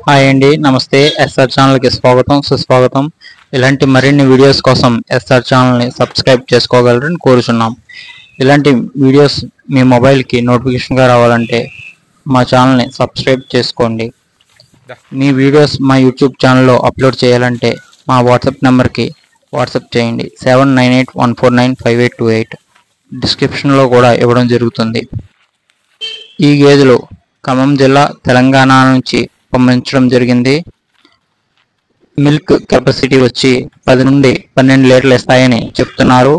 Hi అండి, నమస్తే. SR ఛానల్కి స్వాగతం, సుస్వాగతం. ఇలాంటి మరిన్ని వీడియోస్ కోసం ఎస్ఆర్ ఛానల్ని సబ్స్క్రైబ్ చేసుకోగలరని కోరుచున్నాం. ఇలాంటి వీడియోస్ మీ మొబైల్కి నోటిఫికేషన్గా రావాలంటే మా ఛానల్ని సబ్స్క్రైబ్ చేసుకోండి. మీ వీడియోస్ మా యూట్యూబ్ ఛానల్లో అప్లోడ్ చేయాలంటే మా వాట్సాప్ నెంబర్కి వాట్సాప్ చేయండి. 7998149528 డిస్క్రిప్షన్లో కూడా ఇవ్వడం జరుగుతుంది. ఈ గేదెలు ఖమ్మం జిల్లా, తెలంగాణ నుంచి పంపించడం జరిగింది. మిల్క్ కెపాసిటీ వచ్చి 10 నుండి 12 లీటర్లు ఇస్తాయని చెప్తున్నారు.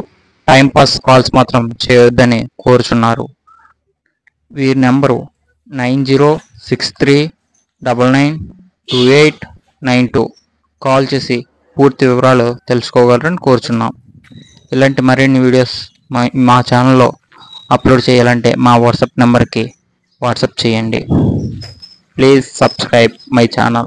టైంపాస్ కాల్స్ మాత్రం చేయొద్దని కోరుచున్నారు. వీరి నెంబరు 9063992892. కాల్ చేసి పూర్తి వివరాలు తెలుసుకోగలరని కోరుచున్నాం. ఇలాంటి మరిన్ని వీడియోస్ మా ఛానల్లో అప్లోడ్ చేయాలంటే మా వాట్సాప్ నెంబర్కి వాట్సాప్ చేయండి. Please subscribe my channel.